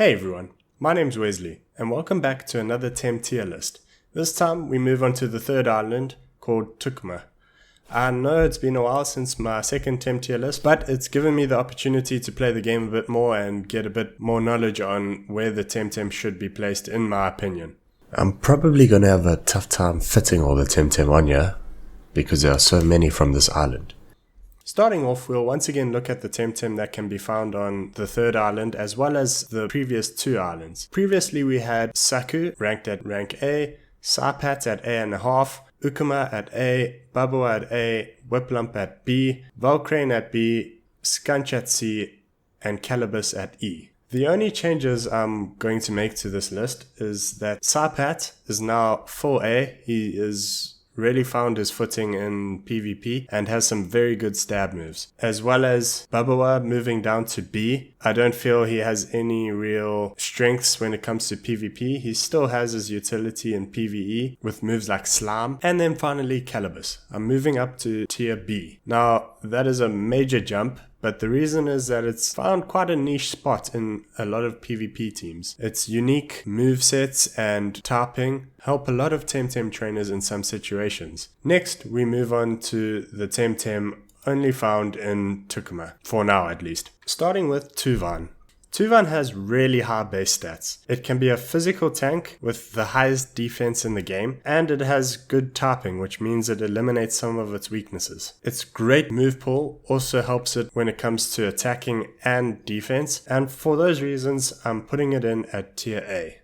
Hey everyone, my name's Wesley, and welcome back to another Temtem Tier List. This time we move on to the third island, called TUCMA. I know it's been a while since my second Temtem Tier List, but it's given me the opportunity to play the game a bit more and get a bit more knowledge on where the Temtem should be placed, in my opinion. I'm probably going to have a tough time fitting all the Temtem on here, because there are so many from this island. Starting off, we'll once again look at the Temtem that can be found on the third island as well as the previous two islands. Previously we had Saku ranked at rank A, Sarpat at A.5, Ukuma at A, Babua at A, Whiplump at B, Valcrane at B, Skunch at C, and Calibus at E. The only changes I'm going to make to this list is that Sarpat is now full A. He is really found his footing in PvP and has some very good stab moves. As well as Babua moving down to B. I don't feel he has any real strengths when it comes to PvP. He still has his utility in PvE with moves like Slime. And then finally Calibus. I'm moving up to tier B. Now that is a major jump, but the reason is that it's found quite a niche spot in a lot of PvP teams. Its unique movesets and typing help a lot of Temtem trainers in some situations. Next, we move on to the Temtem only found in TUCMA, for now at least. Starting with Tuvan. Tuvan has really high base stats. It can be a physical tank with the highest defense in the game, and it has good typing, which means it eliminates some of its weaknesses. Its great move pool also helps it when it comes to attacking and defense, and for those reasons I'm putting it in at tier A.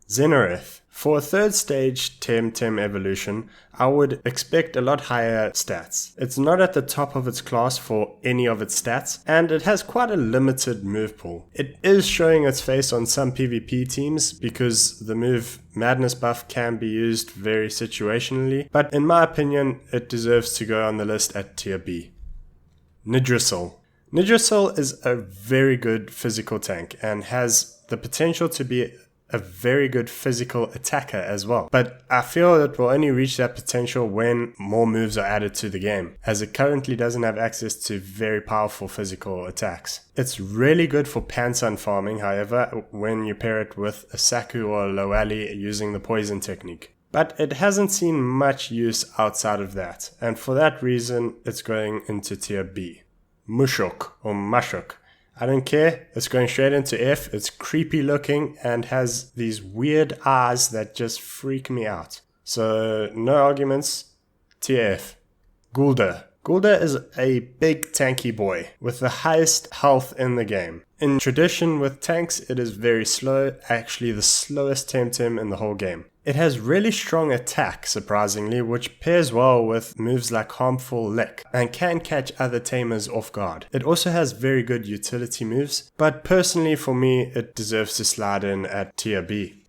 Xenoreth. For a third stage Temtem evolution, I would expect a lot higher stats. It's not at the top of its class for any of its stats, and it has quite a limited move pool. It is showing its face on some PvP teams because the move Madness buff can be used very situationally, but in my opinion it deserves to go on the list at tier B. Drasil. Drasil is a very good physical tank and has the potential to be a very good physical attacker as well. But I feel it will only reach that potential when more moves are added to the game, as it currently doesn't have access to very powerful physical attacks. It's really good for Pansan farming, however, when you pair it with a Saku or a Loali using the poison technique. But it hasn't seen much use outside of that, and for that reason it's going into tier B. Mushok or Mashok. I don't care, it's going straight into F, it's creepy looking and has these weird eyes that just freak me out. So no arguments, tier F. Gulda. Gulda is a big tanky boy with the highest health in the game. In tradition with tanks, it is very slow, actually the slowest Temtem in the whole game. It has really strong attack, surprisingly, which pairs well with moves like Harmful Lick and can catch other tamers off guard. It also has very good utility moves, but personally for me it deserves to slide in at tier B.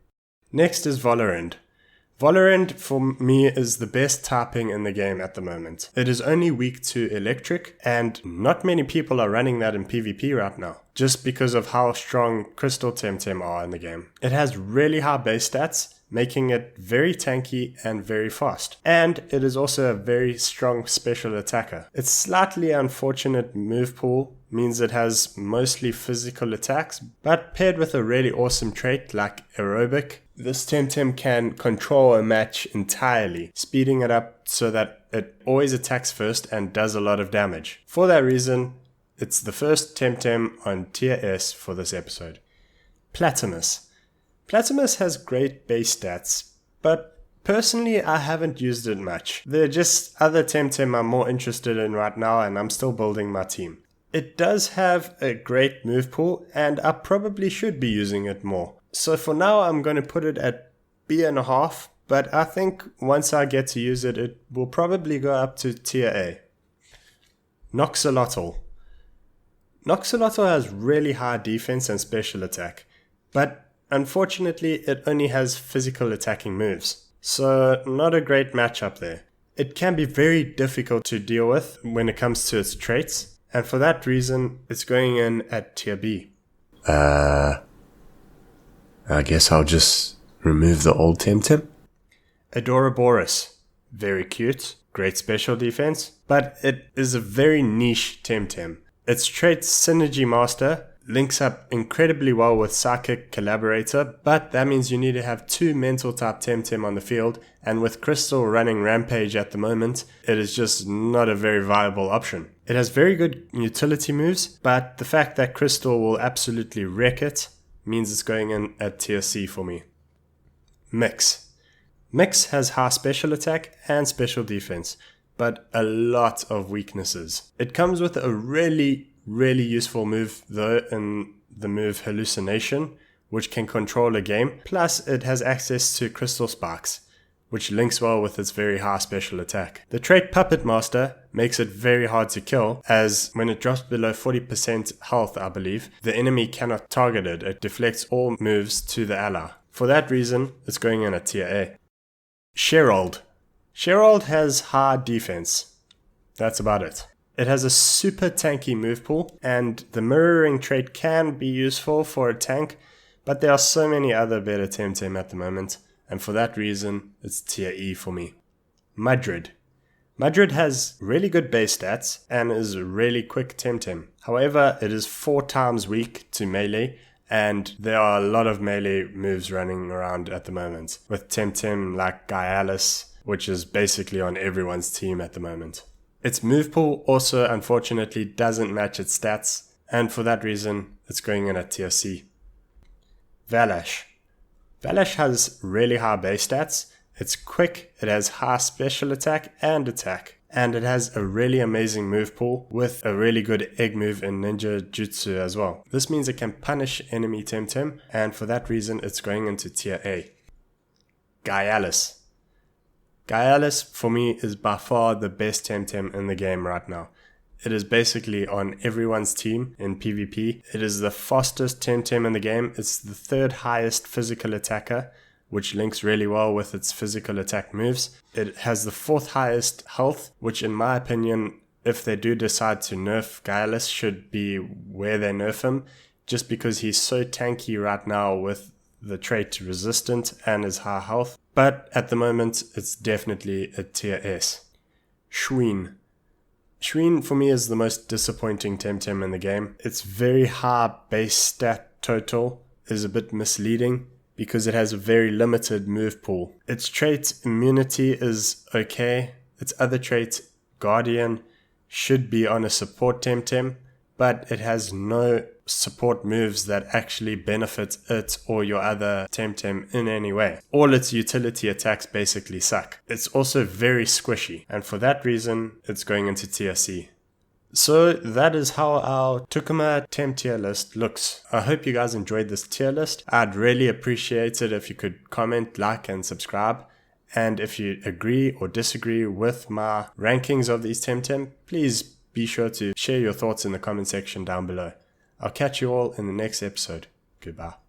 Next is Valorant. Valorant for me is the best typing in the game at the moment. It is only weak to electric, and not many people are running that in PvP right now, just because of how strong Crystal Temtem are in the game. It has really high base stats, making it very tanky and very fast. And it is also a very strong special attacker. Its slightly unfortunate move pool means it has mostly physical attacks, but paired with a really awesome trait like aerobic, this Temtem can control a match entirely, speeding it up so that it always attacks first and does a lot of damage. For that reason, it's the first Temtem on tier S for this episode. Platanus. Platanus has great base stats, but personally I haven't used it much. There are just other Temtem I'm more interested in right now and I'm still building my team. It does have a great move pool and I probably should be using it more. So for now I'm going to put it at B.5, but I think once I get to use it, it will probably go up to tier A. Noxolotl. Noxolotl has really high defense and special attack, but unfortunately, it only has physical attacking moves, so not a great matchup there. It can be very difficult to deal with when it comes to its traits, and for that reason, it's going in at tier B. I guess I'll just remove the old Temtem. Adoraboros. Very cute, great special defense, but it is a very niche Temtem. Its trait Synergy Master links up incredibly well with Psychic Collaborator, but that means you need to have 2 Mental type Temtem on the field, and with Crystal running Rampage at the moment, it is just not a very viable option. It has very good utility moves, but the fact that Crystal will absolutely wreck it means it's going in at tier C for me. Mix. Mix has high special attack and special defense, but a lot of weaknesses. It comes with a really useful move though, in the move Hallucination, which can control a game, plus it has access to Crystal Sparks, which links well with its very high special attack. The trait Puppet Master makes it very hard to kill, as when it drops below 40% health, I believe, the enemy cannot target it. It deflects all moves to the ally. For that reason, it's going in at tier A. Sherald. Sherald has high defense. That's about it. It has a super tanky move pool, and the mirroring trait can be useful for a tank, but there are so many other better Temtem at the moment, and for that reason, it's tier E for me. Madrid. Madrid has really good base stats and is a really quick Temtem. However, it is 4 times weak to melee, and there are a lot of melee moves running around at the moment, with Temtem like Gaialis, which is basically on everyone's team at the moment. Its move pool also unfortunately doesn't match its stats, and for that reason, it's going in at tier C. Valash. Valash has really high base stats, it's quick, it has high special attack, and it has a really amazing move pool with a really good egg move in Ninja Jutsu as well. This means it can punish enemy Temtem, and for that reason, it's going into tier A. Gaialis. Gaialis, for me, is by far the best Temtem in the game right now. It is basically on everyone's team in PvP. It is the fastest Temtem in the game. It's the 3rd highest physical attacker, which links really well with its physical attack moves. It has the 4th highest health, which in my opinion, if they do decide to nerf Gaialis, should be where they nerf him, just because he's so tanky right now with the trait resistant and his high health. But at the moment, it's definitely a tier S. Schwing. Schwing for me is the most disappointing Temtem in the game. Its very high base stat total is a bit misleading because it has a very limited move pool. Its trait immunity is okay. Its other trait, Guardian, should be on a support Temtem, but it has no support moves that actually benefit it or your other Temtem in any way. All its utility attacks basically suck. It's also very squishy, and for that reason, it's going into tier C. So that is how our TUCMA tier list looks. I hope you guys enjoyed this tier list. I'd really appreciate it if you could comment, like, and subscribe. And if you agree or disagree with my rankings of these Temtem, please be sure to share your thoughts in the comment section down below. I'll catch you all in the next episode. Goodbye.